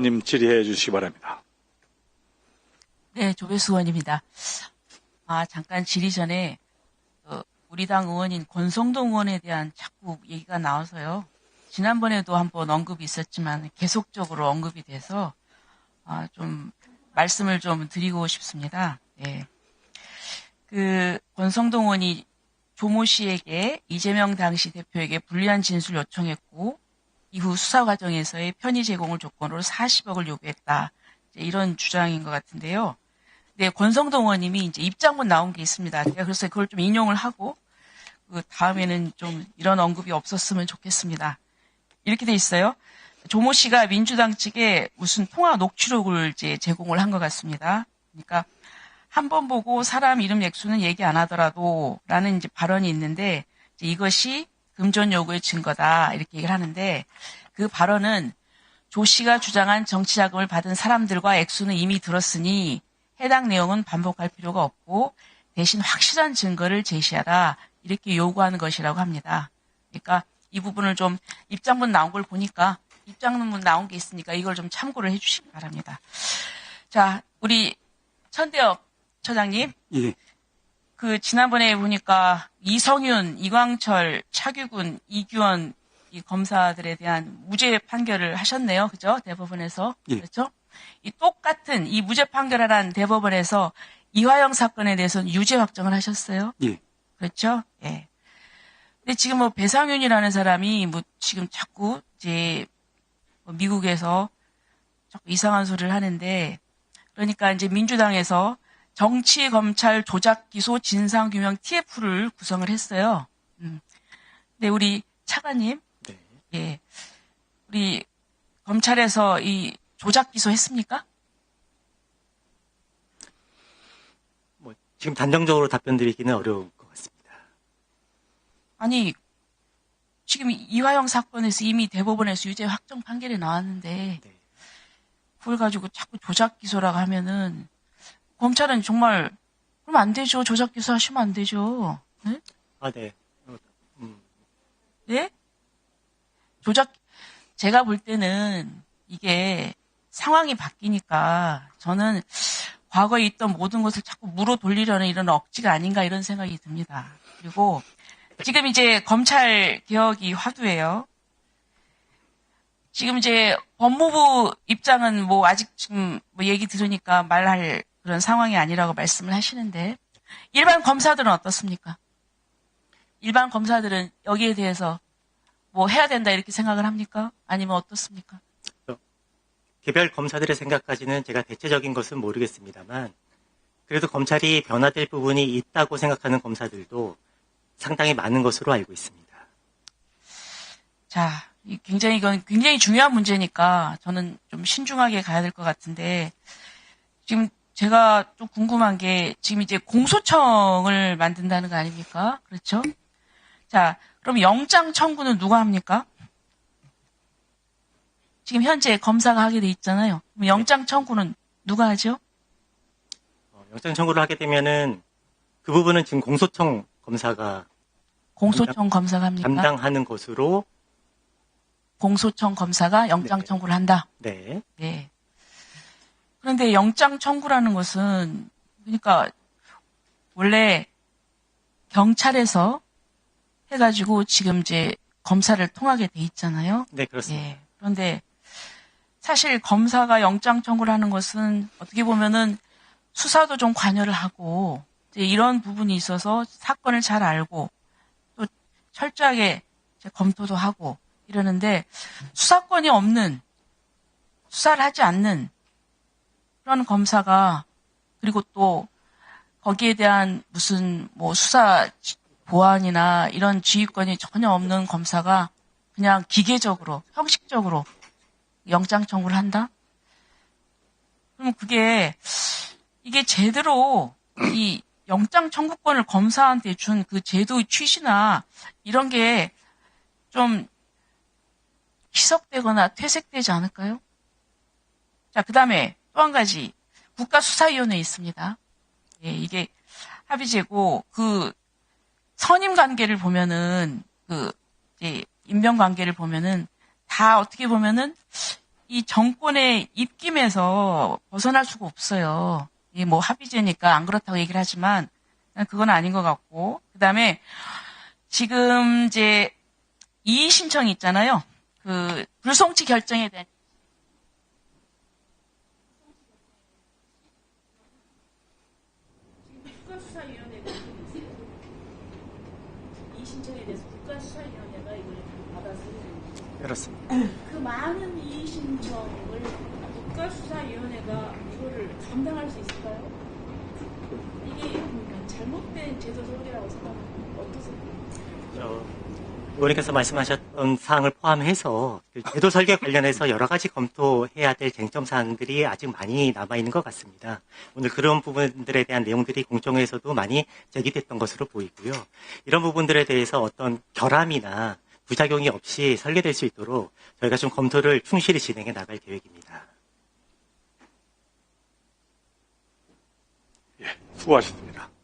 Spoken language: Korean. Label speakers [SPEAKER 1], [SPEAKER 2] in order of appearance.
[SPEAKER 1] 님 질의해 주시기 바랍니다.
[SPEAKER 2] 네, 조배수 의원입니다. 잠깐 질의 전에 우리 당 의원인 권성동 의원에 대한 자꾸 얘기가 나와서요. 지난번에도 한번 언급이 있었지만 계속적으로 언급이 돼서 좀 말씀을 좀 드리고 싶습니다. 네. 그 권성동 의원이 조모 씨에게 이재명 당시 대표에게 불리한 진술 요청했고 이후 수사 과정에서의 편의 제공을 조건으로 40억을 요구했다. 이런 주장인 것 같은데요. 네, 권성동 의원님이 이제 입장문 나온 게 있습니다. 제가 그래서 그걸 좀 인용을 하고 그 다음에는 좀 이런 언급이 없었으면 좋겠습니다. 이렇게 돼 있어요. 조모 씨가 민주당 측에 무슨 통화 녹취록을 이제 제공을 한 것 같습니다. 그러니까 한 번 보고 사람 이름 액수는 얘기 안 하더라도 라는 이제 발언이 있는데 이제 이것이 금전 요구의 증거다 이렇게 얘기를 하는데 그 발언은 조 씨가 주장한 정치 자금을 받은 사람들과 액수는 이미 들었으니 해당 내용은 반복할 필요가 없고 대신 확실한 증거를 제시하라 이렇게 요구하는 것이라고 합니다. 그러니까 이 부분을 좀 입장문 나온 걸 보니까 입장문 나온 게 있으니까 이걸 좀 참고를 해주시기 바랍니다. 자, 우리 천대엽 처장님.
[SPEAKER 1] 예.
[SPEAKER 2] 그 지난번에 보니까 이성윤, 이광철, 차규근, 이규원 이 검사들에 대한 무죄 판결을 하셨네요. 그죠? 대법원에서.
[SPEAKER 1] 예.
[SPEAKER 2] 그렇죠? 이 똑같은 이 무죄 판결을 한 대법원에서 이화영 사건에 대해서는 유죄 확정을 하셨어요.
[SPEAKER 1] 예.
[SPEAKER 2] 그렇죠? 예. 근데 지금 뭐 배상윤이라는 사람이 뭐 지금 자꾸 이제 미국에서 자꾸 이상한 소리를 하는데 그러니까 이제 민주당에서 정치 검찰 조작 기소 진상 규명 TF를 구성을 했어요. 네, 우리 차관님.
[SPEAKER 1] 네.
[SPEAKER 2] 예. 우리 검찰에서 이 조작 기소했습니까?
[SPEAKER 3] 뭐 지금 단정적으로 답변드리기는 어려울 것 같습니다.
[SPEAKER 2] 아니, 지금 이화영 사건에서 이미 대법원에서 유죄 확정 판결이 나왔는데
[SPEAKER 3] 네.
[SPEAKER 2] 그걸 가지고 자꾸 조작 기소라고 하면은 검찰은 정말 그러면 안 되죠. 조작 기소하시면 안 되죠. 네?
[SPEAKER 3] 네.
[SPEAKER 2] 네? 조작 제가 볼 때는 이게 상황이 바뀌니까 저는 과거에 있던 모든 것을 자꾸 물어 돌리려는 이런 억지가 아닌가 이런 생각이 듭니다. 그리고 지금 이제 검찰 개혁이 화두예요. 지금 이제 법무부 입장은 뭐 아직 지금 뭐 얘기 들으니까 말할 그런 상황이 아니라고 말씀을 하시는데 일반 검사들은 어떻습니까? 일반 검사들은 여기에 대해서 뭐 해야 된다 이렇게 생각을 합니까? 아니면 어떻습니까?
[SPEAKER 3] 개별 검사들의 생각까지는 제가 대체적인 것은 모르겠습니다만 그래도 검찰이 변화될 부분이 있다고 생각하는 검사들도 상당히 많은 것으로 알고 있습니다.
[SPEAKER 2] 자, 이건 굉장히 중요한 문제니까 저는 좀 신중하게 가야 될 것 같은데 지금 제가 좀 궁금한 게 지금 이제 공소청을 만든다는 거 아닙니까? 그렇죠? 자, 그럼 영장 청구는 누가 합니까? 지금 현재 검사가 하게 돼 있잖아요. 그럼 영장 청구는 누가 하죠?
[SPEAKER 3] 영장 청구를 하게 되면은 그 부분은 지금 공소청 검사가
[SPEAKER 2] 검사가 합니까?
[SPEAKER 3] 담당하는 것으로
[SPEAKER 2] 공소청 검사가 영장
[SPEAKER 3] 네.
[SPEAKER 2] 청구를 한다.
[SPEAKER 3] 네.
[SPEAKER 2] 네. 그런데 영장 청구라는 것은 그러니까 원래 경찰에서 해가지고 지금 이제 검사를 통하게 돼 있잖아요.
[SPEAKER 3] 네, 그렇습니다.
[SPEAKER 2] 예. 그런데 사실 검사가 영장 청구를 하는 것은 어떻게 보면은 수사도 좀 관여를 하고 이제 이런 부분이 있어서 사건을 잘 알고 또 철저하게 검토도 하고 이러는데 수사권이 없는 수사를 하지 않는 그런 검사가 그리고 또 거기에 대한 무슨 뭐 수사 보안이나 이런 지휘권이 전혀 없는 검사가 그냥 기계적으로 형식적으로 영장 청구를 한다? 그럼 이게 제대로 이 영장 청구권을 검사한테 준 그 제도의 취지나 이런 게 좀 희석되거나 퇴색되지 않을까요? 자, 그 다음에 또 한 가지 국가수사위원회 있습니다. 예, 이게 합의제고 그 선임 관계를 보면은 그 이제 임명 관계를 보면은 다 어떻게 보면은 이 정권의 입김에서 벗어날 수가 없어요. 이 뭐 합의제니까 안 그렇다고 얘기를 하지만 그건 아닌 것 같고, 그다음에 지금 이제 이의 신청이 있잖아요. 그 불송치 결정에 대한
[SPEAKER 4] 국가수사위원회가 있어요. 이 신청에 대해서 국가수사위원회가 이걸 받아서
[SPEAKER 3] 그렇습니다.
[SPEAKER 4] 그 많은 이의 신청을 국가수사위원회가 이거를 감당할 수 있을까요? 이게 잘못된 제도 설계라고 생각하면 어떠세요?
[SPEAKER 3] 의원님께서 말씀하셨던 사항을 포함해서 그 제도 설계 관련해서 여러 가지 검토해야 될 쟁점 사항들이 아직 많이 남아있는 것 같습니다. 오늘 그런 부분들에 대한 내용들이 공청회에서도 많이 제기됐던 것으로 보이고요. 이런 부분들에 대해서 어떤 결함이나 부작용이 없이 설계될 수 있도록 저희가 좀 검토를 충실히 진행해 나갈 계획입니다.
[SPEAKER 1] 예, 수고하셨습니다.